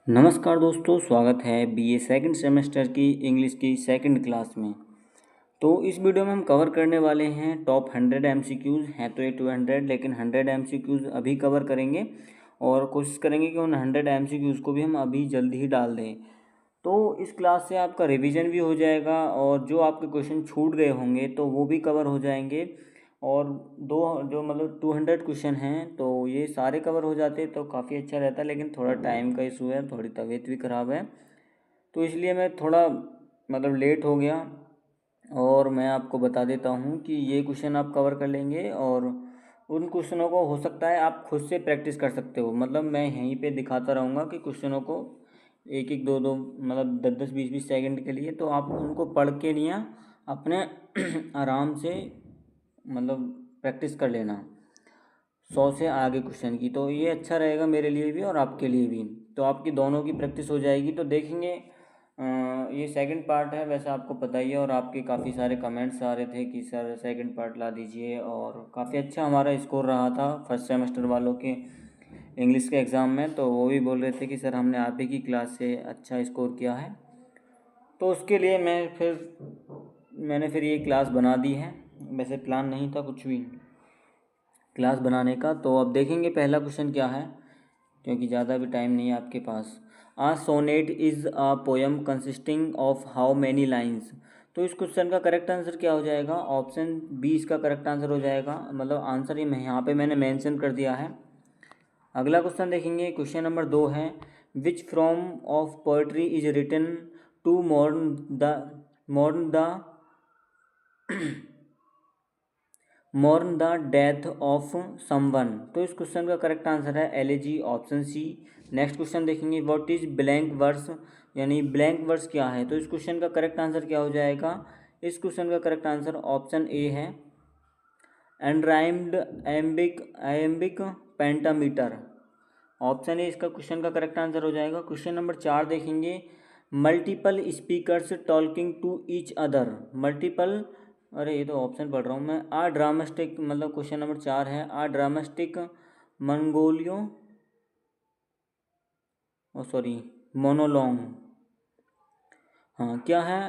नमस्कार दोस्तों, स्वागत है बीए सेकंड सेमेस्टर की इंग्लिश की सेकंड क्लास में। तो इस वीडियो में हम कवर करने वाले हैं टॉप 100 एमसीक्यूज़ हैं। तो ये 200 लेकिन 100 एमसीक्यूज़ अभी कवर करेंगे और कोशिश करेंगे कि उन 100 एमसीक्यूज़ को भी हम अभी जल्दी ही डाल दें। तो इस क्लास से आपका रिवीजन भी हो जाएगा और जो आपके क्वेश्चन छूट गए होंगे तो वो भी कवर हो जाएंगे। और दो जो मतलब 200 क्वेश्चन हैं तो ये सारे कवर हो जाते तो काफ़ी अच्छा रहता, लेकिन थोड़ा टाइम का इशू है, थोड़ी तबीयत भी ख़राब है, तो इसलिए मैं थोड़ा मतलब लेट हो गया। और मैं आपको बता देता हूँ कि ये क्वेश्चन आप कवर कर लेंगे और उन क्वेश्चनों को हो सकता है आप खुद से प्रैक्टिस कर सकते हो। मतलब मैं यहीं पे दिखाता रहूँगा कि क्वेश्चनों को एक एक दो दो मतलब 10-10 20-20 सेकंड के लिए, तो आप उनको पढ़ के लिया अपने आराम से मतलब प्रैक्टिस कर लेना 100 से आगे क्वेश्चन की। तो ये अच्छा रहेगा मेरे लिए भी और आपके लिए भी, तो आपकी दोनों की प्रैक्टिस हो जाएगी। तो देखेंगे ये सेकंड पार्ट है, वैसे आपको पता ही है, और आपके काफ़ी सारे कमेंट्स आ रहे थे कि सर सेकंड पार्ट ला दीजिए, और काफ़ी अच्छा हमारा स्कोर रहा था फर्स्ट सेमेस्टर वालों के इंग्लिश के एग्ज़ाम में। तो वो भी बोल रहे थे कि सर हमने आप ही की क्लास से अच्छा स्कोर किया है। तो उसके लिए मैंने फिर ये क्लास बना दी है। वैसे प्लान नहीं था कुछ भी क्लास बनाने का। तो अब देखेंगे पहला क्वेश्चन क्या है, क्योंकि ज़्यादा भी टाइम नहीं है आपके पास। A sonnet is a poem consisting of how many lines. तो इस क्वेश्चन का करेक्ट आंसर क्या हो जाएगा? ऑप्शन बी इसका करेक्ट आंसर हो जाएगा। मतलब आंसर ये यहाँ पे मैंने मेंशन कर दिया है। अगला क्वेश्चन देखेंगे, क्वेश्चन नंबर 2 है, which form of poetry is written to mourn the death of someone. तो इस क्वेश्चन का करेक्ट आंसर है elegy, option C. Next question देखेंगे, व्हाट इज ब्लैंक वर्स, यानी ब्लैंक वर्स क्या है? तो इस क्वेश्चन का करेक्ट आंसर क्या हो जाएगा? इस क्वेश्चन का करेक्ट आंसर ऑप्शन ए है, एनराइम्ड आयम्बिक पेंटामीटर। ऑप्शन ए इसका क्वेश्चन का करेक्ट आंसर हो जाएगा। क्वेश्चन नंबर 4 देखेंगे, multiple speakers talking to each other. Multiple, अरे ये तो ऑप्शन पढ़ रहा हूँ मैं। आ ड्रामेस्टिक, मतलब क्वेश्चन नंबर 4 है, आ ड्रामेस्टिक मंगोलियो ओ सॉरी मोनोलॉन्ग। हाँ क्या है?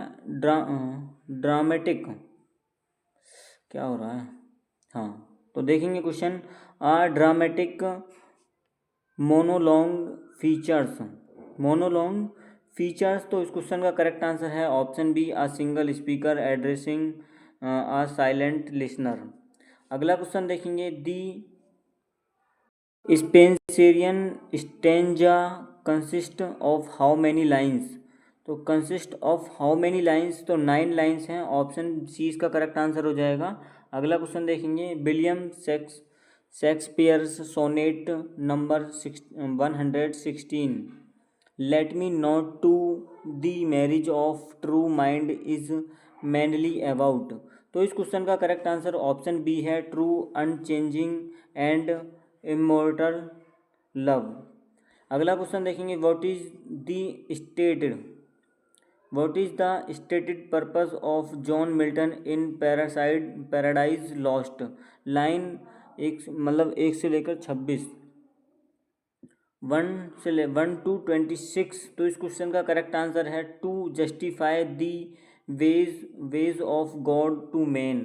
ड्रामेटिक, क्या हो रहा है? हाँ तो देखेंगे question, a dramatic monologue features. Monologue features, तो इस क्वेश्चन का करेक्ट आंसर है option B, a single speaker addressing a silent listener. अगला क्वेश्चन देखेंगे, the Spenserian stanza consist of how many lines. तो consist of how many lines, तो 9 lines हैं, option C इसका करेक्ट आंसर हो जाएगा। अगला क्वेश्चन देखेंगे, William Shakespeare's sonnet number 116, let me not to the marriage of true mind is mainly about. तो इस क्वेश्चन का करेक्ट आंसर ऑप्शन बी है, true unchanging and immortal love. अगला क्वेश्चन देखेंगे, what is the stated purpose of John Milton in Paradise Lost. Line एक मतलब 1 से लेकर 26, 1 to 26। तो इस क्वेश्चन का करेक्ट आंसर है, to justify the ways of God to man.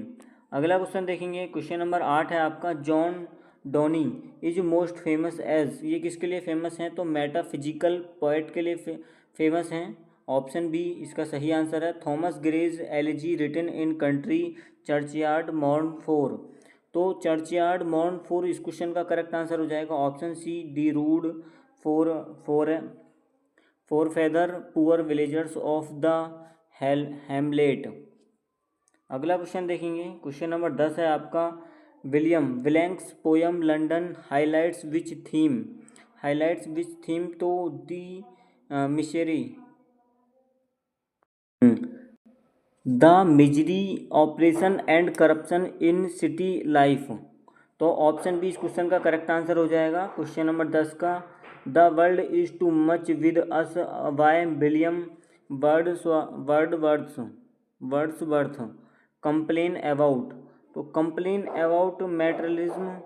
अगला क्वेश्चन देखेंगे, क्वेश्चन नंबर 8 है आपका, John Donne is most famous as. ये किसके लिए फेमस हैं? तो मेटाफिजिकल पोएट के लिए फेमस हैं। ऑप्शन बी इसका सही आंसर है, Thomas Gray's elegy written in country churchyard mourn 4। तो चर्चयार्ड मॉर्न 4 इस क्वेश्चन का करेक्ट आंसर हो जाएगा। Option C, the rude fore fore forefather poor villagers of the hamlet. अगला क्वेश्चन देखेंगे, क्वेश्चन नंबर 10 है आपका, William Blake's poem London highlights which theme. Highlights which theme, तो the misery, the misery oppression and corruption in city life. तो option B इस question का correct answer हो जाएगा। क्वेश्चन नंबर 10 का, the world is too much with us by William Wordsworth complain about. तो complain about materialism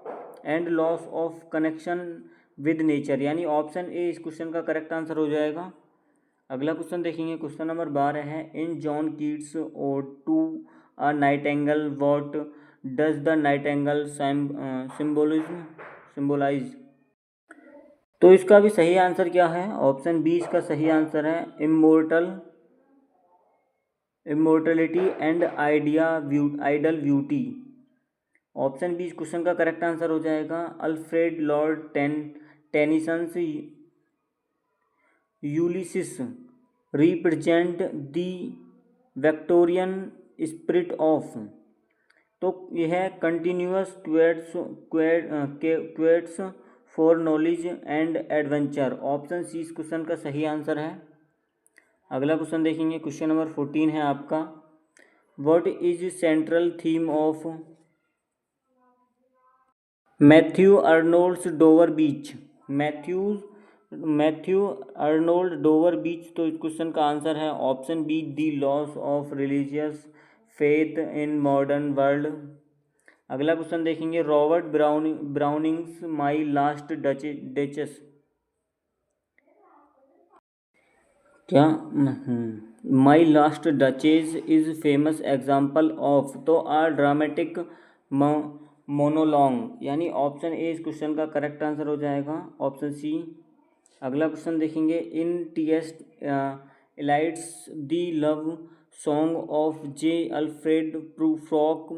and loss of connection with nature, यानी option A इस question का correct answer हो जाएगा। अगला क्वेश्चन देखेंगे, क्वेश्चन नंबर 12 है, in John Keats ode to a nightingale what does the nightingale symbolise. तो इसका भी सही आंसर क्या है? ऑप्शन बी इसका सही आंसर है, immortality and ideal beauty. Option B इस क्वेश्चन का करेक्ट आंसर हो जाएगा। Alfred Lord Tennyson's Ulysses represent the Victorian spirit of. तो यह है continuous quests for knowledge and adventure. Option C इस क्वेश्चन का सही आंसर है। अगला क्वेश्चन देखेंगे, क्वेश्चन नंबर 14 है आपका, what is central theme of Matthew Arnold's Dover Beach. Matthew Arnold Dover Beach, तो इस क्वेश्चन का आंसर है option B, the loss of religious faith in modern world. अगला क्वेश्चन देखेंगे, Robert Browning's my last duchess. क्या my last duchess is famous example of, तो a dramatic monologue, यानी option A इस क्वेश्चन का correct answer हो जाएगा, option सी। अगला क्वेश्चन देखेंगे, in T S. Eliot's the love song of J. Alfred Prufrock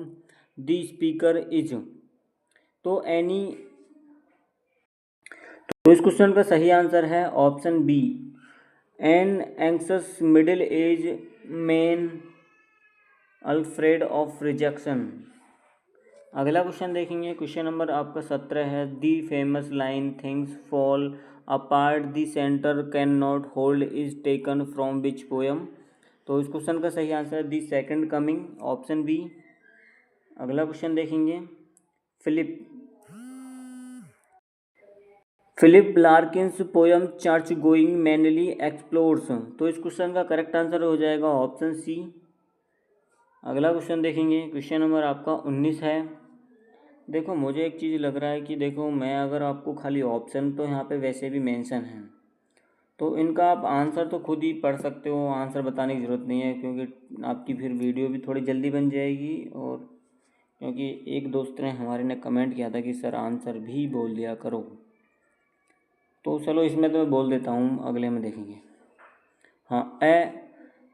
the speaker is. तो इस क्वेश्चन का सही आंसर है option B, an anxious middle age man Alfred of rejection. अगला क्वेश्चन देखेंगे, क्वेश्चन नंबर आपका 17 है, the famous line things fall apart the centre cannot hold is taken from which poem. तो इस question का सही answer है the second coming, option B. अगला क्वेश्चन देखेंगे, Philip Larkin's poem church going mainly explores. तो इस question का करेक्ट आंसर हो जाएगा ऑप्शन सी। अगला क्वेश्चन देखेंगे, क्वेश्चन नंबर आपका 19 है। देखो मुझे एक चीज़ लग रहा है कि देखो मैं अगर आपको खाली ऑप्शन तो यहाँ पे वैसे भी मेंशन है, तो इनका आप आंसर तो खुद ही पढ़ सकते हो, आंसर बताने की ज़रूरत नहीं है, क्योंकि आपकी फिर वीडियो भी थोड़ी जल्दी बन जाएगी। और क्योंकि एक दोस्त ने हमारे ने कमेंट किया था कि सर आंसर भी बोल दिया करो, तो चलो इसमें तो मैं बोल देता हूँ, अगले में देखेंगे। हाँ,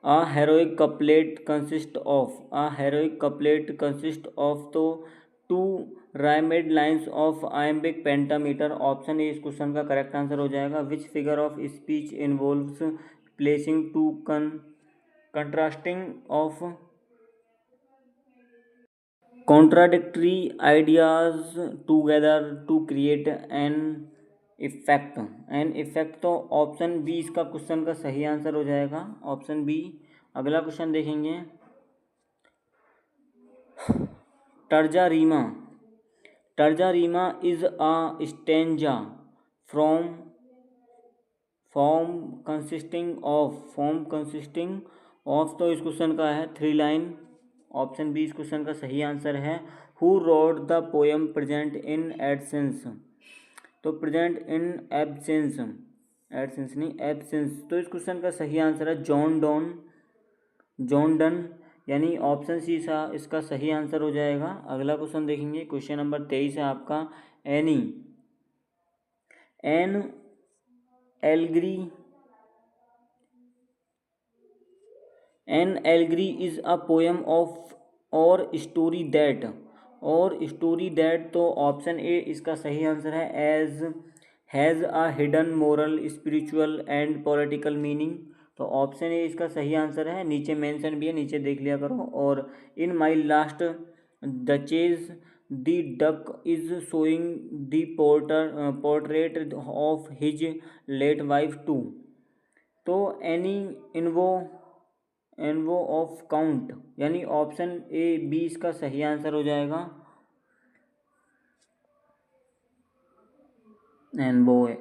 a heroic couplet consists of तो two rhymed lines of iambic pentameter। Option A इस क्वेश्चन का करेक्ट आंसर हो जाएगा। Which figure of speech involves placing two contrasting of contradictory ideas together to create an effect. तो option B इसका question का सही answer हो जाएगा, ऑप्शन बी। अगला क्वेश्चन देखेंगे, terza rima is a stanza form consisting of. तो इस क्वेश्चन का है 3 लाइन, ऑप्शन बी इस क्वेश्चन का सही आंसर है। Who wrote the poem present in absence. तो प्रेजेंट इन एब्सेंस नहीं एब्सेंस, तो इस क्वेश्चन का सही आंसर है जॉन डन, यानी ऑप्शन सी इसका सही आंसर हो जाएगा। अगला क्वेश्चन देखेंगे, क्वेश्चन नंबर 23 है आपका, an allegory is a poem of or story that. तो ऑप्शन ए इसका सही आंसर है, has a hidden moral spiritual and political meaning. तो ऑप्शन ए इसका सही आंसर है, नीचे मेंशन भी है, नीचे देख लिया करो। और in my last duchess the duck is showing the portrait of his late wife to. तो एनवो ऑफ काउंट, यानी ऑप्शन ए बी इसका सही आंसर हो जाएगा, एनवो है।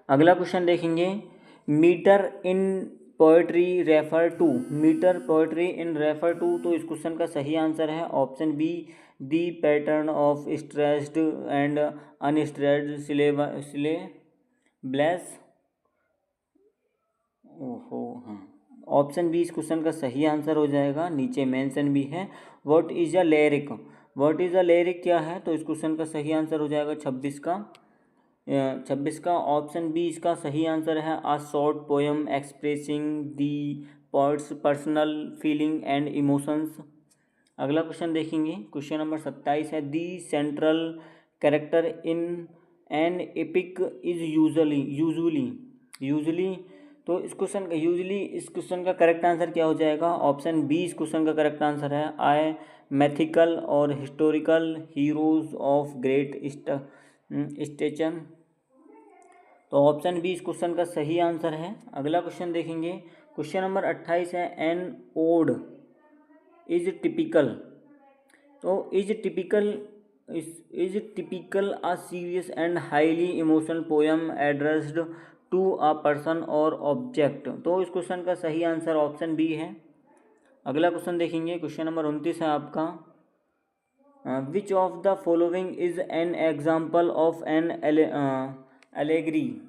अगला क्वेश्चन देखेंगे, metre in poetry refer to, metre poetry in refer to, तो इस क्वेश्चन का सही आंसर है option B, the pattern of stressed and unstressed syllables. ओहो हाँ, ऑप्शन बी इस क्वेश्चन का सही आंसर हो जाएगा, नीचे मेंशन भी है। What is a lyric, what is a lyric क्या है, तो इस क्वेश्चन का सही आंसर हो जाएगा 26 का ऑप्शन बी इसका सही आंसर है, a short poem expressing the poet's personal feeling and emotions. अगला क्वेश्चन देखेंगे, क्वेश्चन नंबर 27 है, the central character in an epic is usually, तो इस क्वेश्चन का करेक्ट आंसर क्या हो जाएगा, ऑप्शन बी इस क्वेश्चन का करेक्ट आंसर है, आई मैथिकल और historical heroes of great stature, तो ऑप्शन बी इस क्वेश्चन का सही आंसर है। अगला क्वेश्चन देखेंगे, क्वेश्चन नंबर 28 है, एन ओड इज टिपिकल, तो is typical a serious and highly emotional poem addressed to a person और ऑब्जेक्ट, तो इस क्वेश्चन का सही आंसर ऑप्शन बी है। अगला क्वेश्चन देखेंगे, क्वेश्चन नंबर 29 है आपका, which of the following is an example of an allegory,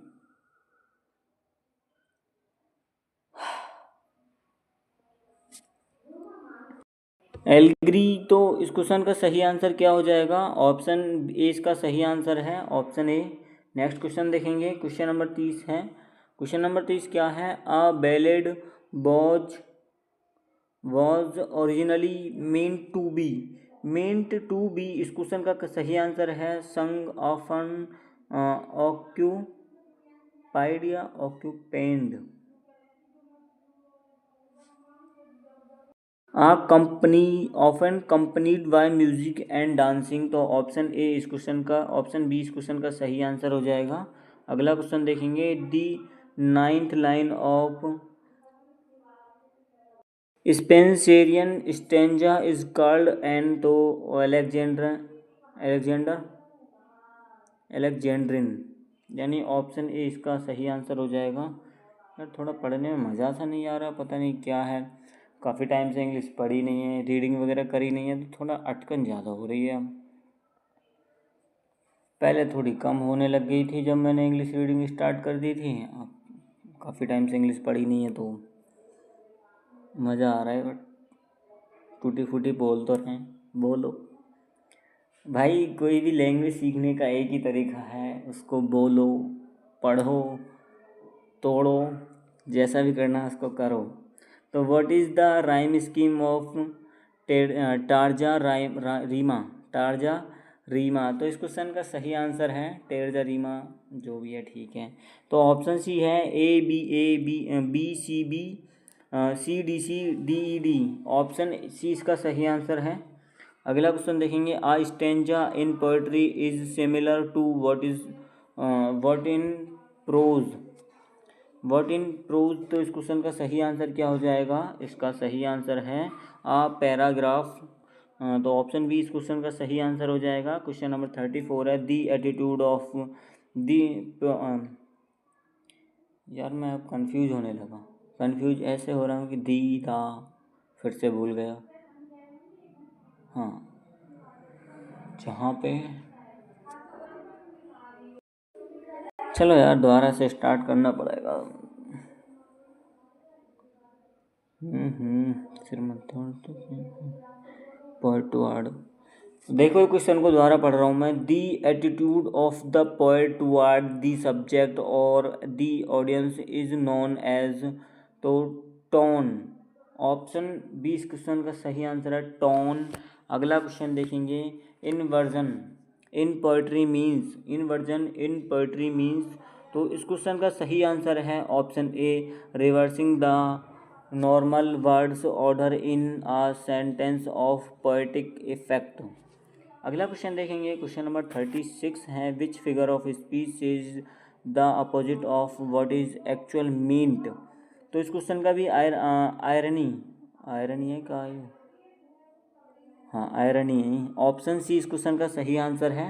allegory, तो इस क्वेश्चन का सही आंसर क्या हो जाएगा, ऑप्शन ए इसका सही आंसर है, ऑप्शन ए। नेक्स्ट क्वेश्चन देखेंगे, क्वेश्चन नंबर 30 है, क्वेश्चन नंबर 30 क्या है, a ballad was originally meant to be, इस क्वेश्चन का सही आंसर है, संग ऑफन ऑक्यूपाइड या accompanied, company often accompanied by music and dancing, तो ऑप्शन ए इस क्वेश्चन का, ऑप्शन बी इस क्वेश्चन का सही आंसर हो जाएगा। अगला क्वेश्चन देखेंगे, दी 9th line of Spencerian stanza is called an, तो एलेक्जेंड्रिन, यानी ऑप्शन ए इसका सही आंसर हो जाएगा। यार थोड़ा पढ़ने में मज़ा सा नहीं आ रहा, पता नहीं क्या है, काफ़ी टाइम से इंग्लिश पढ़ी नहीं है, रीडिंग वगैरह करी नहीं है, तो थोड़ा अटकन ज़्यादा हो रही है। पहले थोड़ी कम होने लग गई थी जब मैंने इंग्लिश रीडिंग स्टार्ट कर दी थी, अब काफ़ी टाइम से इंग्लिश पढ़ी नहीं है तो मज़ा आ रहा है, बट टूटी फूटी बोल तो रहे हैं, बोलो भाई, कोई भी लैंग्वेज सीखने का एक ही तरीका है, उसको बोलो, पढ़ो, तोड़ो, जैसा भी करना है उसको करो। तो what is the rhyme scheme of terza rima, तो इस क्वेश्चन का सही आंसर है टेरजा रीमा, जो भी है ठीक है। तो ऑप्शन सी है, A B C B C D C D E D, option C इसका सही आंसर है। अगला क्वेश्चन देखेंगे, a stanza in poetry is similar to what in prose, तो इस क्वेश्चन का सही आंसर क्या हो जाएगा, इसका सही आंसर है आ पैराग्राफ, तो ऑप्शन बी इस क्वेश्चन का सही आंसर हो जाएगा। क्वेश्चन नंबर 34 है, दी एटीट्यूड ऑफ दी, यार मैं अब कंफ्यूज होने लगा, कंफ्यूज ऐसे हो रहा हूँ कि दी था, फिर से भूल गया, हाँ जहाँ पे, चलो यार दोबारा से स्टार्ट करना पड़ेगा। सिर मत पोएट टुवर्ड, देखो क्वेश्चन को दोबारा पढ़ रहा हूँ मैं, the attitude of the poet toward the subject और the audience is known as, तो टोन, ऑप्शन बी इस क्वेश्चन का सही आंसर है, टोन। अगला क्वेश्चन देखेंगे, इनवर्जन इन पोएट्री मीन्स, तो इस क्वेश्चन का सही आंसर है option A, reversing the normal words order in a sentence of poetic effect. अगला क्वेश्चन देखेंगे, क्वेश्चन नंबर 36 है, विच figure of speech is the opposite of what is actual meant, तो इस क्वेश्चन का भी आयरनी है का, हाँ आयरनी है, ऑप्शन सी इस क्वेश्चन का सही आंसर है।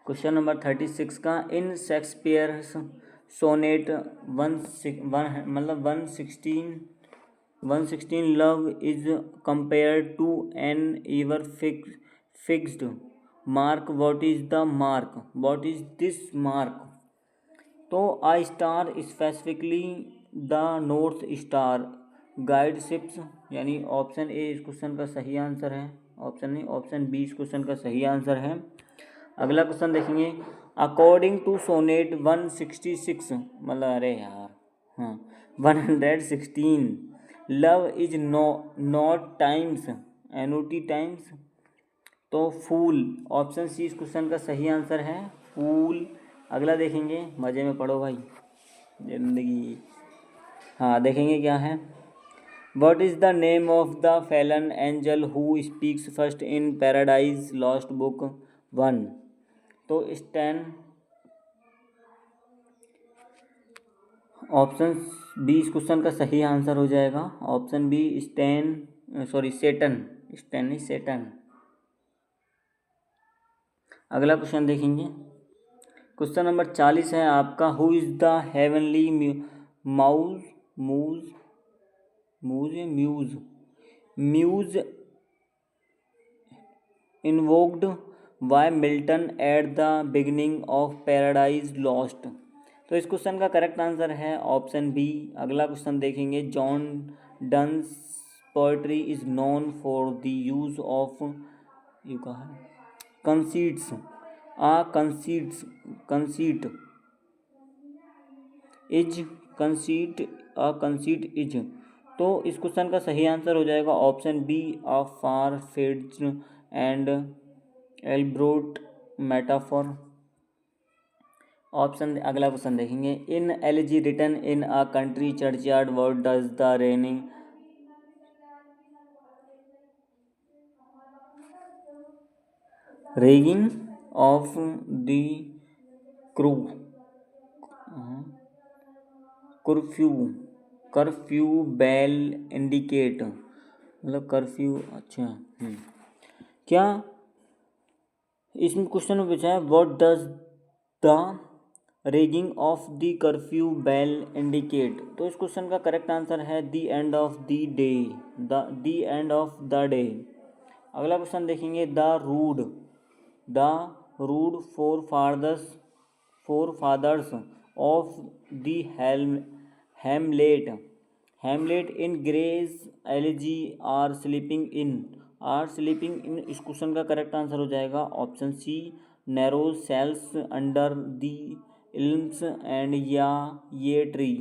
क्वेश्चन नंबर 36 का, इन शेक्सपियर्स सोनेट मतलब 116 love is compare to an ever fixed mark, what is this mark. तो a star specifically the north star guide ships, यानी ऑप्शन ए इस क्वेश्चन का सही आंसर है, ऑप्शन बी इस क्वेश्चन का सही आंसर है। अगला क्वेश्चन देखेंगे, अकॉर्डिंग टू सोनेट 166 मतलब अरे यार हाँ 116 love is not times NOT times, तो फूल, ऑप्शन सी इस क्वेश्चन का सही आंसर है, फूल। अगला देखेंगे, मज़े में पढ़ो भाई जिंदगी। हाँ देखेंगे क्या है, what is the name of the Fallon angel who speaks first in Paradise lost book 1। तो स्टैन, ऑप्शन बी इस क्वेश्चन का सही आंसर हो जाएगा, ऑप्शन बी सेटन, स्टैन नहीं सेटन। अगला क्वेश्चन देखेंगे, क्वेश्चन नंबर 40 है आपका, who is the heavenly muse invoked by Milton at the beginning of paradise lost. तो इस क्वेश्चन का करेक्ट आंसर है ऑप्शन बी। अगला क्वेश्चन देखेंगे, John Donne's poetry is known for the use of you कहा conceits conceit is. तो इस question का सही आंसर हो जाएगा ऑप्शन बी, अ फार फेड्स एंड एल्ब्रोट मेटाफॉर। ऑप्शन अगला क्वेश्चन देखेंगे, in elegy written in a country churchyard word does the ringing ringing of the crew curfew bell indicate, मतलब कर्फ्यू। अच्छा क्या इसमें क्वेश्चन में पूछा है, what does the ringing of the curfew bell indicate. तो इस क्वेश्चन का करेक्ट आंसर है the end of the day, the end of the day. अगला क्वेश्चन देखेंगे, the rude forefathers of the hamlet in Gray's elegy are sleeping in. इस question का correct answer हो जाएगा option C, narrow cells under the elms and या yew tree.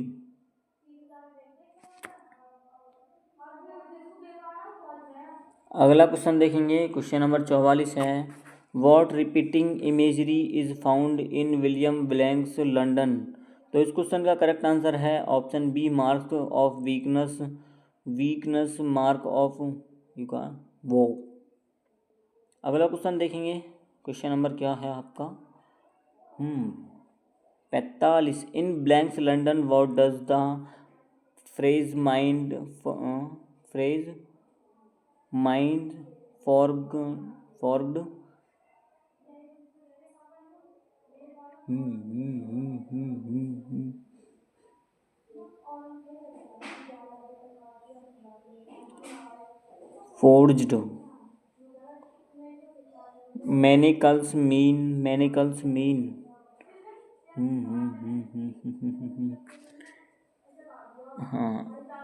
अगला question देखेंगे, question number 44 है, what repeating imagery is found in William Blake's London. तो इस क्वेश्चन का करेक्ट आंसर है option B, mark of weakness mark of woe. अगला question देखेंगे, क्वेश्चन नंबर क्या है आपका 45, in Blake's London what does the phrase mind forged forged manacles mean. हाँ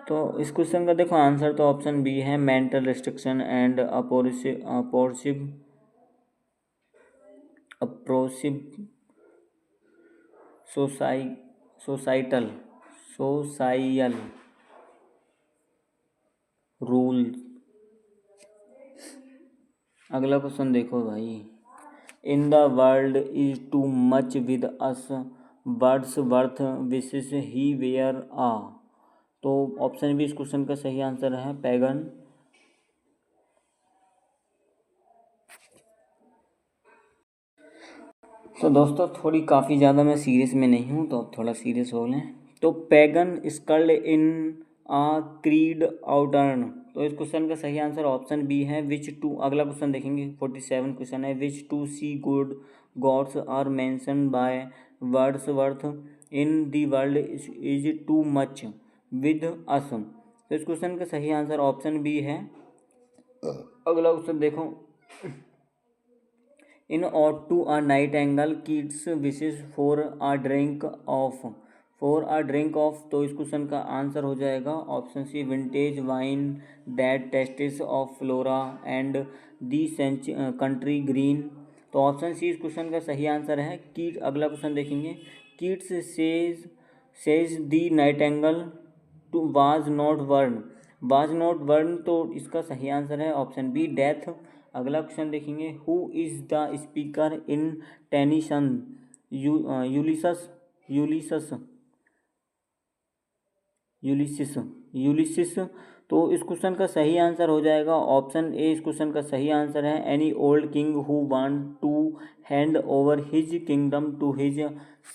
तो इस क्वेश्चन का देखो आंसर तो ऑप्शन बी है, mental restriction and oppressive social rule. अगला क्वेश्चन देखो भाई, in the world is too much with us Wordsworth wishes he were a. तो ऑप्शन बी इस क्वेश्चन का सही आंसर है, पैगन। तो दोस्तों थोड़ी काफ़ी ज़्यादा मैं सीरियस में नहीं हूँ, तो अब थोड़ा सीरियस हो लें। तो पैगन स्कल्ड इन आ क्रीड आउटर्न। तो इस क्वेश्चन का सही आंसर ऑप्शन बी है, विच टू। अगला क्वेश्चन देखेंगे 47 क्वेश्चन है, which two sea good gods are mention by Wordsworth in the world is too much with us. तो इस क्वेश्चन का सही आंसर ऑप्शन बी है। अगला क्वेश्चन देखो, in ode to a nightingale Keats wishes for a drink of, for a drink of. तो इस question का आंसर हो जाएगा option C vintage wine that tastes of Flora and the country green. तो option C इस question का सही answer है। कीट अगला क्वेश्चन देखेंगे, Keats says the nightingale too was not born, was not born. तो इसका सही आंसर है ऑप्शन बी डेथ। अगला क्वेश्चन देखेंगे, who is the speaker in Tennyson Ulysses Ulysses Ulysses Ulysses. तो इस क्वेश्चन का सही आंसर हो जाएगा ऑप्शन ए। इस क्वेश्चन का सही आंसर है an old king who want to hand over his kingdom to his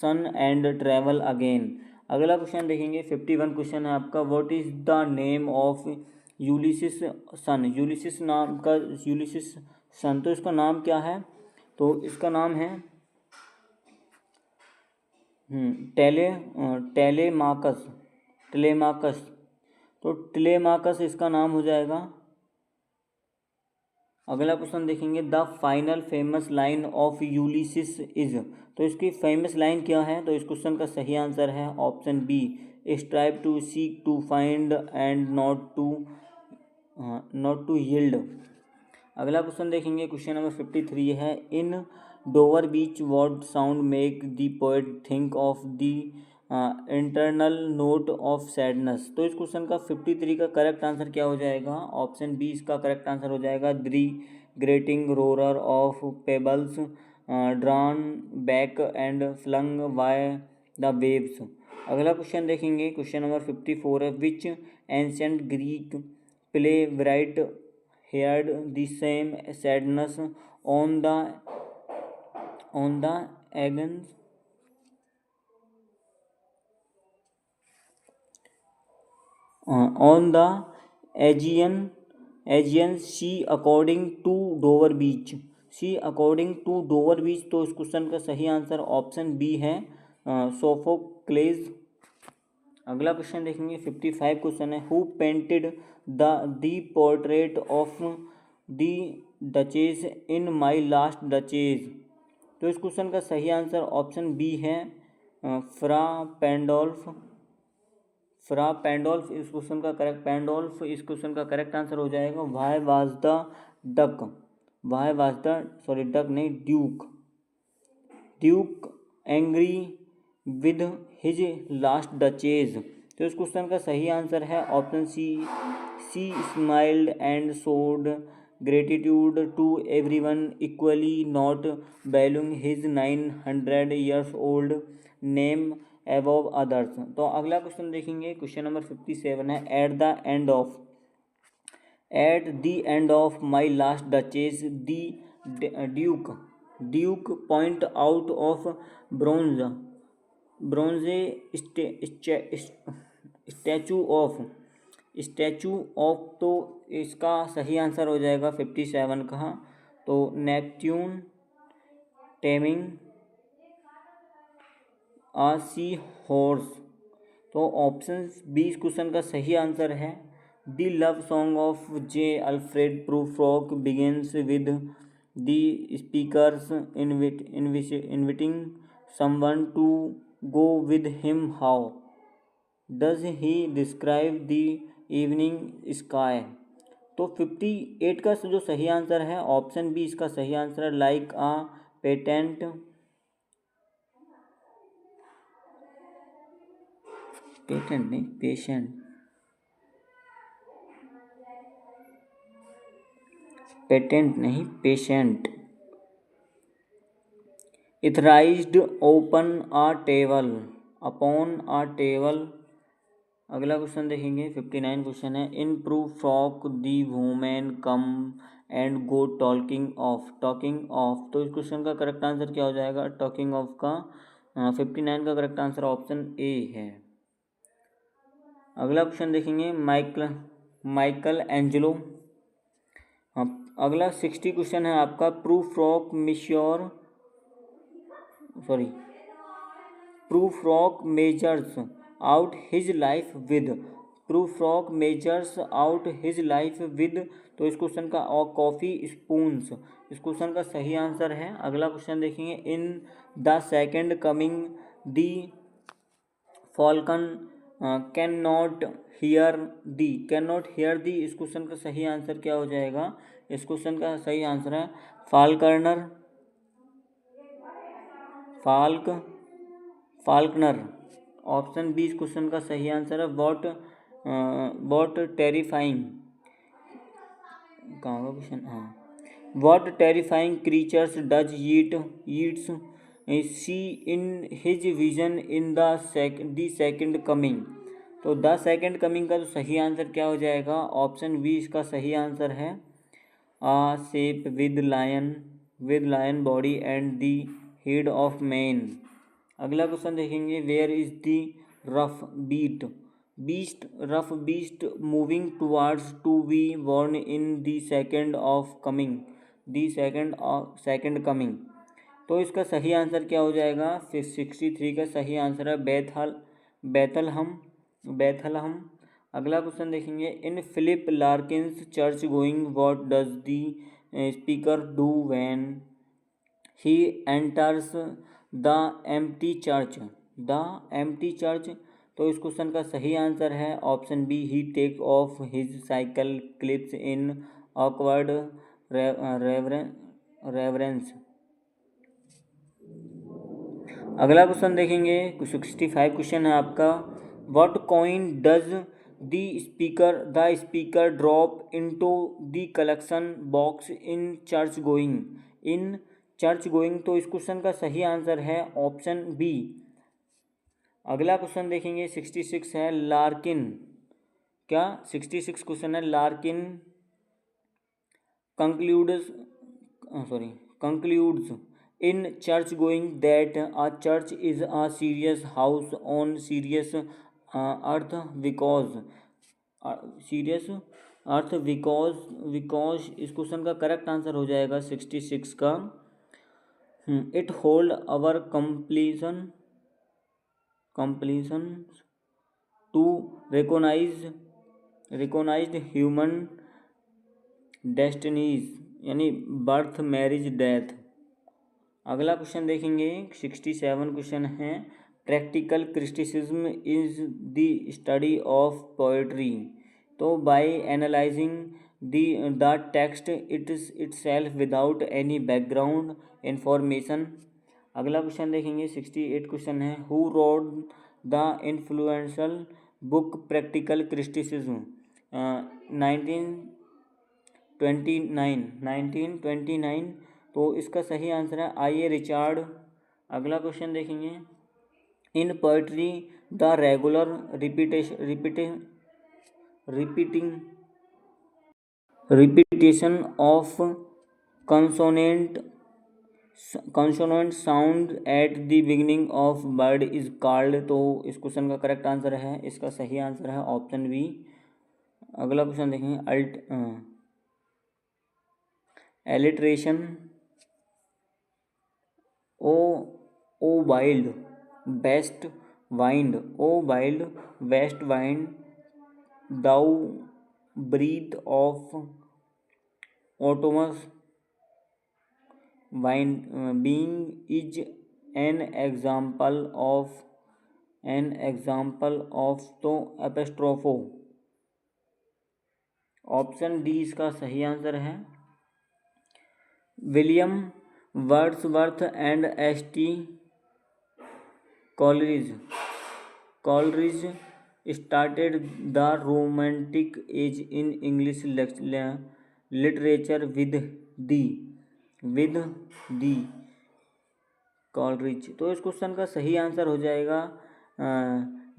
son and travel again. अगला क्वेश्चन देखेंगे, 51 क्वेश्चन है आपका, what is the name of Ulysses son, Ulysses नाम का यूलिसिस सन। तो इसका नाम क्या है? तो इसका नाम है टेलेमाकस, टेलेमाकस। तो टेलेमाकस इसका नाम हो जाएगा। अगला क्वेश्चन देखेंगे, the final famous line of Ulysses is. तो इसकी फेमस लाइन क्या है? तो इस क्वेश्चन का सही आंसर है option B strive to seek to find and not to yield. अगला क्वेश्चन देखेंगे, क्वेश्चन नंबर 53 है, in Dover Beach what sound make the poet think of the eternal note of sadness. तो इस question का 53 का correct answer क्या हो जाएगा? ऑप्शन बी इसका करेक्ट आंसर हो जाएगा the grating roar of pebbles drawn back and flung by the waves. अगला क्वेश्चन देखेंगे, क्वेश्चन नंबर 54 है, which ancient Greek playwright had the same sadness on the Aegean on the Aegean Sea according to Dover Beach, sea according to Dover Beach. तो इस question का सही answer option B है Sophocles. अगला question देखेंगे, 55 question है, who painted the portrait of the duchess in my last duchess. तो इस क्वेश्चन का सही आंसर ऑप्शन बी है फ्रा पेंडोल्फ, फ्रा पेंडोल्फ इस क्वेश्चन का करेक्ट, पेंडोल्फ इस क्वेश्चन का करेक्ट आंसर हो जाएगा। Why was the duck, why was the sorry duck नहीं duke angry with his last duchess. तो इस क्वेश्चन का सही आंसर है option C smiled and showed gratitude to everyone equally not valuing his 900 years old name above others. तो अगला question देखेंगे, question number 57 है, at the end of my last duchess the duke point out of bronze statue of. तो इसका सही answer हो जाएगा 57 का, तो Neptune taming a sea horse. तो ऑप्शन बी इस क्वेश्चन का सही आंसर है। The love song of J Alfred Prufrock begins with the speaker's inviting someone to go with him, how does he describe the evening sky. तो 58 का जो सही answer है ऑप्शन बी इसका सही आंसर है, लाइक आ पेटेंट नहीं patient etherised open a table upon a table. अगला क्वेश्चन देखेंगे, 59 क्वेश्चन है, in Prufrock the women come and go talking of. तो इस क्वेश्चन का करेक्ट आंसर क्या हो जाएगा? टॉकिंग ऑफ का 59 का करेक्ट आंसर ऑप्शन ए है। अगला क्वेश्चन देखेंगे, माइकल एंजेलो। अगला 60 क्वेश्चन है आपका, proof frock Prufrock measures out his life with, Prufrock measures out his life with, तो इस क्वेश्चन का और कॉफ़ी स्पून्स इस क्वेश्चन का सही आंसर है। अगला क्वेश्चन देखेंगे, in the second coming the falcon can not hear the, इस क्वेश्चन का सही आंसर क्या हो जाएगा? इस क्वेश्चन का सही आंसर है फाल्कनर, फाल्कनर। ऑप्शन बी इस क्वेश्चन का सही आंसर है। वॉट टेरिफाइंग, कहाँ होगा क्वेश्चन? हाँ, what terrifying creatures does Yeats see in his vision in the second coming, तो द सेकेंड कमिंग का तो सही आंसर क्या हो जाएगा? ऑप्शन बी इसका सही आंसर है। A shape with lion body and the head of man. अगला क्वेश्चन देखेंगे, where is the rough beast moving towards to be born in the second coming, तो इसका सही आंसर क्या हो जाएगा? 63 का सही आंसर है बैथलहम। अगला क्वेश्चन देखेंगे, in Philip Larkin's church going what does the speaker do when he enters the empty church, तो इस क्वेश्चन का सही आंसर है option B, he take off his cycle clips in awkward reverence. अगला question देखेंगे, 65 question है आपका, what coin does the speaker drop into the collection box in church going, तो इस क्वेश्चन का सही आंसर है ऑप्शन बी। अगला क्वेश्चन देखेंगे, 66 है, लार्किन, क्या 66 क्वेश्चन है, Larkin concludes in church going that a church is a serious house on serious earth because इस क्वेश्चन का करेक्ट आंसर हो जाएगा 66 का, it hold our completion to recognized human destinies, यानी बर्थ मैरिज डेथ। अगला question देखेंगे, 67 question है, practical criticism is the study of poetry, तो by analysing the text itself without any background information. अगला question देखेंगे, 68 क्वेश्चन है, who wrote the influential book practical criticism 1929, तो इसका सही आंसर है आई ए रिचार्ड। अगला क्वेश्चन देखेंगे, in poetry the regular repetition of consonant sound eight the beginning of word is called, तो इस क्वेश्चन का करेक्ट आंसर है, इसका सही आंसर है ऑप्शन बी। अगला क्वेश्चन देखेंगे, alliteration O wild west wind thou breath of autumn's wind being is an example of तो एपिस्ट्रोफो, ऑप्शन डी इसका सही आंसर है। William Wordsworth and S T. Coleridge started the romantic age in English literature with the Coleridge, तो इस question का सही answer हो जाएगा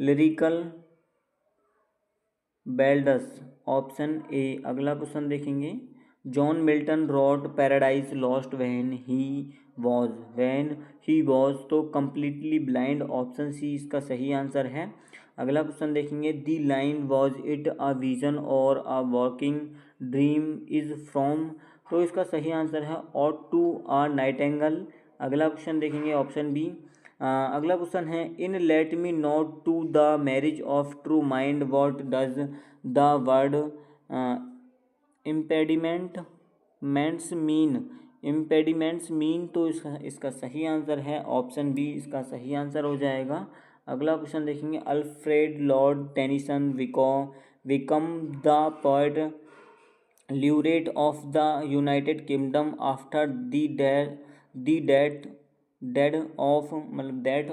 लिरिकल बेल्डस, ऑप्शन ए। अगला क्वेश्चन देखेंगे, John Milton wrote paradise lost when he was तो कम्प्लीटली ब्लाइंड, ऑप्शन सी इसका सही आंसर है। अगला क्वेश्चन देखेंगे, the line was it a vision और a waking dream is from, तो इसका सही आंसर है ऑट टू अ नाइटेंगल। अगला क्वेश्चन देखेंगे, ऑप्शन बी, अगला क्वेश्चन है in let me not to the marriage of true mind what does the word impediments mean. Impediments mean, तो इसका सही आंसर है ऑप्शन बी, इसका सही आंसर हो जाएगा। अगला क्वेश्चन देखेंगे Alfred Lord Tennyson became the poet laureate of the United Kingdom after the death of मतलब death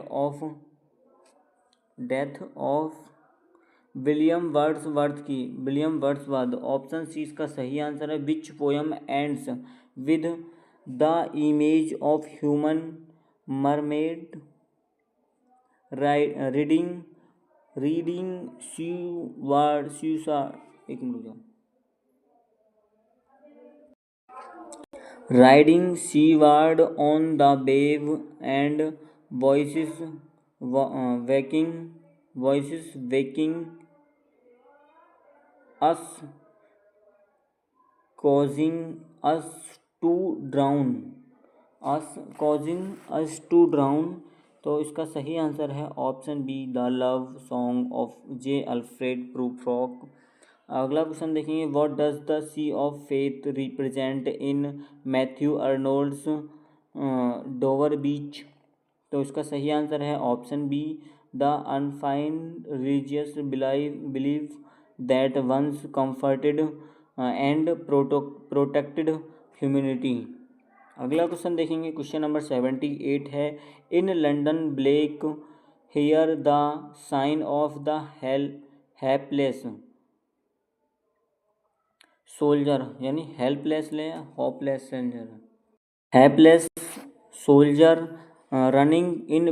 of William Wordsworth. Option C इसका सही आंसर है। Which poem ends with the image of human mermaid reading एक minute riding seaward on the wave and voices waking us causing us to drown तो इसका सही answer है option B the love song of J Alfred Prufrock. अगला question देखेंगे what does the sea of faith represent in Matthew Arnold's Dover Beach. तो इसका सही answer है option B the unified religious believe that once comforted and protected humanity. अगला question देखेंगे question number 78 है in London Blake hear the sign of the helpless soldier, यानी helpless ले hopeless soldier, helpless soldier running in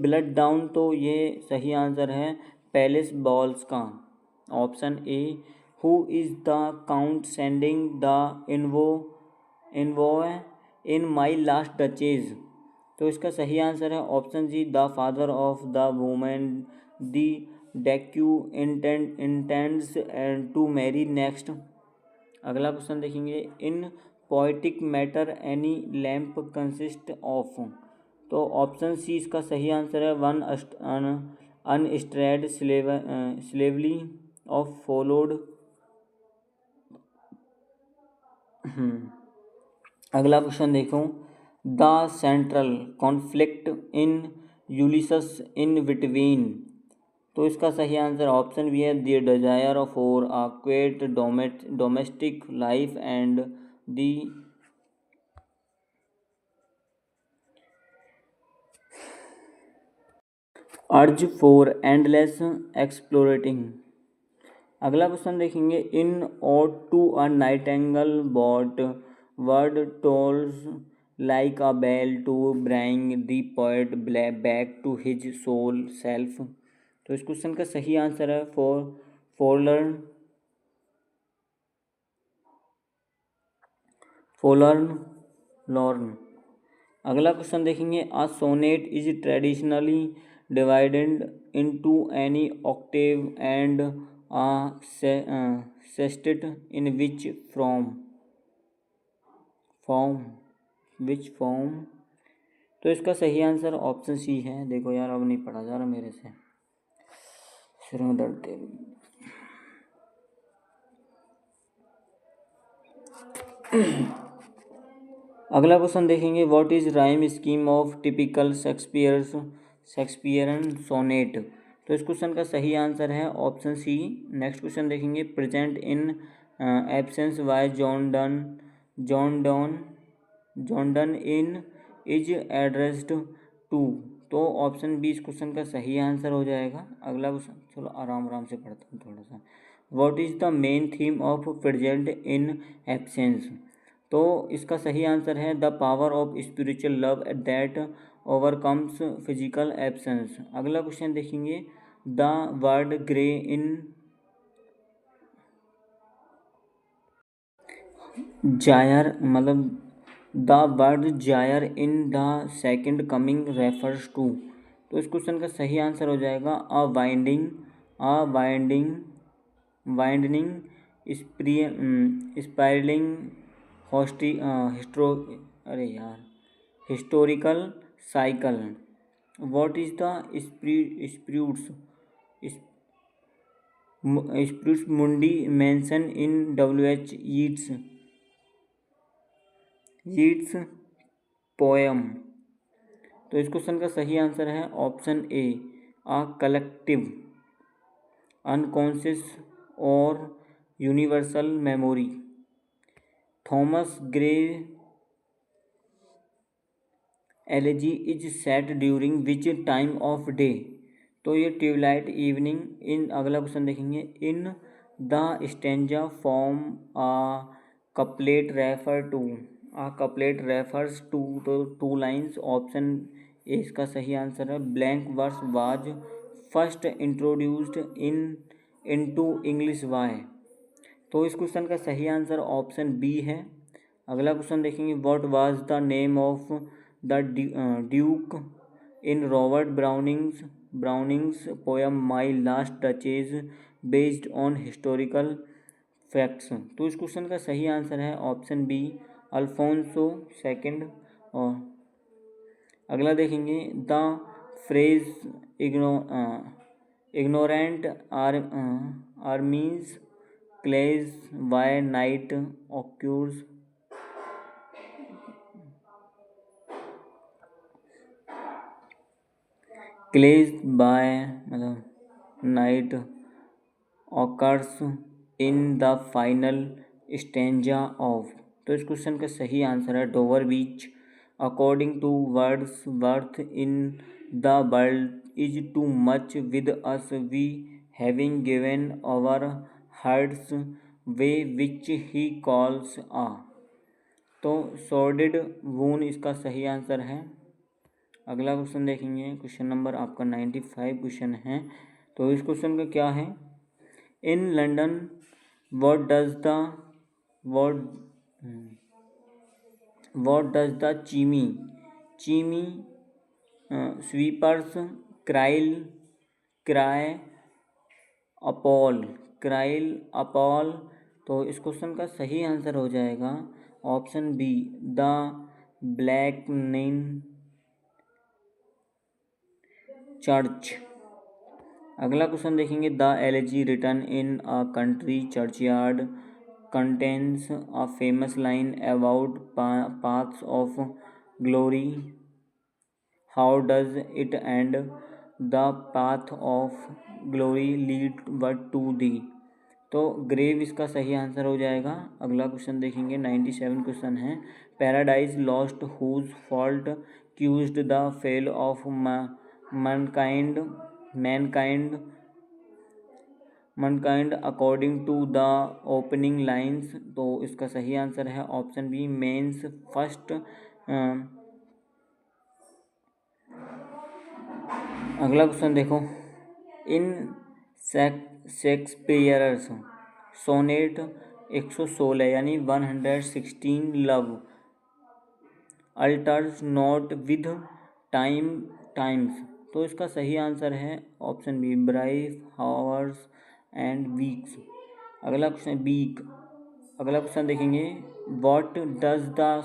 blood down तो ये सही answer है palace walls का option A. Who is the count sending the envoy in my last duchess. तो इसका सही आंसर है option G the father of the women the duke intends to marry next. अगला क्वेश्चन देखेंगे in poetic metre an iamb consist of. तो option C इसका सही answer है one unstressed syllable of followed. अगला क्वेश्चन देखो the central conflict in Ulysses in between. तो इसका सही आंसर ऑप्शन बी है the desire for a quiet domestic life and the urge for endless exploration. अगला क्वेश्चन देखेंगे in ode to a nightingale what word tolls like a bell to bring the poet back to his sole self. तो इस question का सही answer है Laurn. अगला question देखेंगे a sonnet is traditionally divided into an octave and a sestet in which form. तो इसका सही आंसर ऑप्शन सी है। देखो यार अब नहीं पढ़ा जा रहा मेरे से, सिर में दर्द है। अगला क्वेश्चन देखेंगे what is rhyme scheme of typical Shakespearean sonnet. तो इस क्वेश्चन का सही आंसर है ऑप्शन सी। नेक्स्ट क्वेश्चन देखेंगे present in absence by John Donne in is addressed to. तो ऑप्शन बी इस क्वेश्चन का सही आंसर हो जाएगा। अगला क्वेश्चन चलो आराम से पढ़ता हूँ थोड़ा सा। What is the main theme of present in absence. तो इसका सही आंसर है the power of spiritual love that overcomes physical absence. अगला क्वेश्चन देखेंगे the word grey in gyre मतलब the word gyre in the second coming refers to. तो इस question का सही आंसर हो जाएगा a winding spiralling historical cycle. What is the spruce mundi mentioned in W.H. Yeats poem? तो इस question का सही आंसर है option A, a collective unconscious और universal memory. Thomas Gray elegy is set during which time of day? तो ये twilight evening. इन अगला क्वेश्चन देखेंगे. In the stanza form a couplet refer to. A couplet refers to तो two lines. Option A इसका सही answer है. Blank verse was first introduced into English by. तो इस क्वेश्चन का सही आंसर ऑप्शन बी है. अगला क्वेश्चन देखेंगे. What was the name of the duke in Robert Browning's poem my last duchess based on historical facts? तो इस question का सही आंसर है ऑप्शन बी, अल्फोंसो सेकंड. और अगला देखेंगे. The phrase ignorant armies clash by night occurs. Clash by मतलब night occurs in the final stanza of. तो इस क्वेश्चन का सही आंसर है Dover Beach. According to Wordsworth in the world is too much with us we having given our hearts away which he calls a. तो sordid वून इसका सही answer है. अगला क्वेश्चन देखेंगे. क्वेश्चन नंबर आपका 95 क्वेश्चन है. तो इस क्वेश्चन का क्या है. In London what does the chimney sweepers cry appal. तो इस क्वेश्चन का सही आंसर हो जाएगा option B, the blackening church. अगला क्वेश्चन देखेंगे. The elegy written in a country churchyard contains a famous line about paths of glory. How does it end? The path of glory lead but to thee. तो grave इसका सही answer हो जाएगा. अगला question देखेंगे. 97 question है. Paradise lost whose fault caused the fall of mankind according to the opening lines. तो इसका सही आंसर है ऑप्शन बी, मेंस फर्स्ट. अगला क्वेश्चन देखो. इन शेक्सपियर्स सोनेट 116 यानी 116 love alters not with times. तो इसका सही आंसर है option B, brief hours and weeks. अगला क्वेश्चन देखेंगे. What does the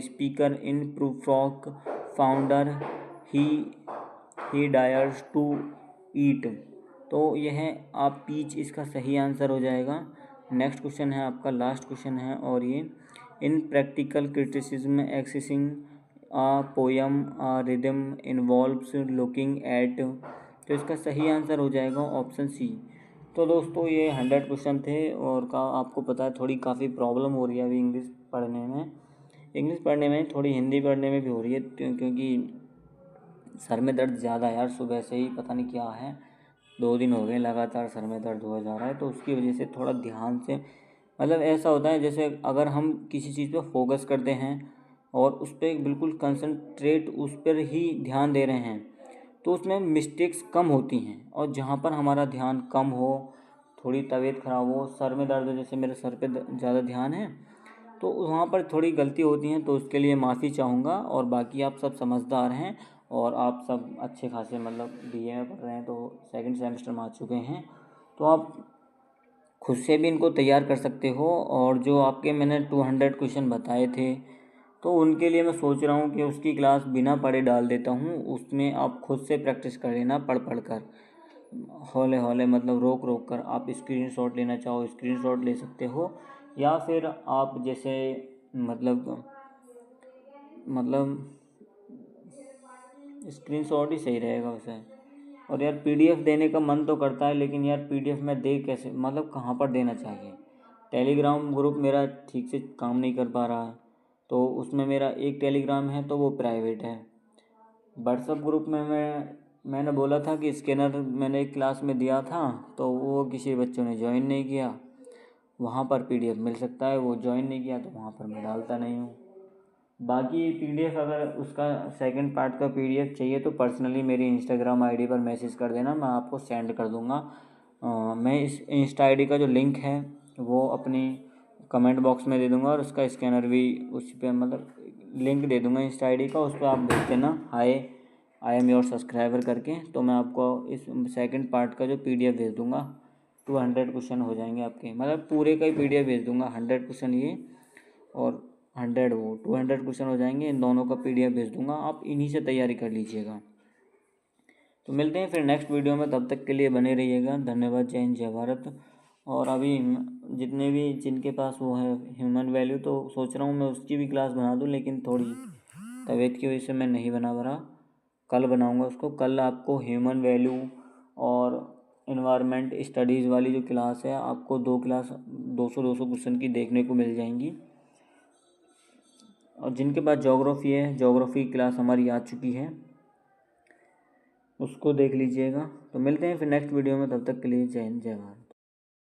speaker in Prufrock wonder he dares to eat. तो यह आप पीच इसका सही आंसर हो जाएगा. नेक्स्ट क्वेश्चन है आपका, लास्ट क्वेश्चन है. और ये in practical criticism assessing a poem a rhythm involves looking at. तो इसका सही आंसर हो जाएगा ऑप्शन सी. तो दोस्तों ये 100 क्वेश्चन थे. और आपको पता है थोड़ी काफ़ी प्रॉब्लम हो रही है अभी इंग्लिश पढ़ने में थोड़ी हिंदी पढ़ने में भी हो रही है, क्योंकि सर में दर्द ज़्यादा है यार. सुबह से ही पता नहीं क्या है, 2 दिन हो गए लगातार सर में दर्द हुआ जा रहा है. तो उसकी वजह से थोड़ा ध्यान से, मतलब ऐसा होता है जैसे अगर हम किसी चीज़ पर फोकस करते हैं और उस पर बिल्कुल कंसंट्रेट उस पर ही ध्यान दे रहे हैं तो उसमें मिस्टेक्स कम होती हैं. और जहाँ पर हमारा ध्यान कम हो, थोड़ी तबीयत ख़राब हो, सर में दर्द हो, जैसे मेरे सर पे ज़्यादा ध्यान है तो वहाँ पर थोड़ी गलती होती हैं. तो उसके लिए माफ़ी चाहूँगा. और बाकी आप सब समझदार हैं और आप सब अच्छे खासे मतलब बीए में पढ़ रहे हैं, तो सेकंड सेमेस्टर में आ चुके हैं, तो आप खुद से भी इनको तैयार कर सकते हो. और जो आपके मैंने 200 क्वेश्चन बताए थे तो उनके लिए मैं सोच रहा हूँ कि उसकी क्लास बिना पढ़े डाल देता हूँ, उसमें आप खुद से प्रैक्टिस कर लेना पढ़ कर, हौले हौले मतलब रोक रोक कर। आप स्क्रीनशॉट लेना चाहो स्क्रीनशॉट ले सकते हो, या फिर आप जैसे मतलब स्क्रीनशॉट ही सही रहेगा वैसे। और यार पीडीएफ देने का मन तो करता है, लेकिन यार पीडीएफ में दे कैसे, मतलब कहाँ पर देना चाहिए। टेलीग्राम ग्रुप मेरा ठीक से काम नहीं कर पा रहा है, तो उसमें मेरा एक टेलीग्राम है तो वो प्राइवेट है। व्हाट्सएप ग्रुप में मैंने बोला था कि स्कैनर मैंने एक क्लास में दिया था, तो वो किसी बच्चों ने ज्वाइन नहीं किया। वहाँ पर पीडीएफ मिल सकता है, वो ज्वाइन नहीं किया तो वहाँ पर मैं डालता नहीं हूँ। बाकी पीडीएफ अगर उसका सेकंड पार्ट का पीडीएफ चाहिए तो पर्सनली मेरी इंस्टाग्राम आईडी पर मैसेज कर देना, मैं आपको सेंड कर दूँगा। मैं इस इंस्टा आईडी का जो लिंक है वो अपनी कमेंट बॉक्स में दे दूँगा, और उसका स्कैनर भी उस पर मतलब लिंक दे दूँगा इंस्टा आईडी का, उस पर आप भेज देना हाय आई एम योर सब्सक्राइबर करके। तो मैं आपको इस सेकंड पार्ट का जो पीडीएफ भेज दूँगा। 200 क्वेश्चन हो जाएंगे आपके, मतलब पूरे का ही पीडीएफ भेज दूँगा। 100 क्वेश्चन ये और 100 वो 200 क्वेश्चन हो जाएंगे। इन दोनों का पीडीएफ भेज दूँगा, आप इन्हीं से तैयारी कर लीजिएगा। तो मिलते हैं फिर नेक्स्ट वीडियो में, तब तक के लिए बने रहिएगा। धन्यवाद। जय हिंद जय भारत। और अभी जितने भी जिनके पास वो है ह्यूमन वैल्यू, तो सोच रहा हूँ मैं उसकी भी क्लास बना दूँ, लेकिन थोड़ी तबीयत की वजह से मैं नहीं बना पा रहा। कल बनाऊँगा उसको। कल आपको ह्यूमन वैल्यू और इन्वायरमेंट स्टडीज़ वाली जो क्लास है, आपको 2 क्लास 200 क्वेश्चन की देखने को मिल जाएंगी। और जिनके पास ज्योग्राफी है, ज्योग्राफी क्लास हमारी आ चुकी है, उसको देख लीजिएगा। तो मिलते हैं फिर नेक्स्ट वीडियो में, तब तक के लिए जय हिंद जय भारत।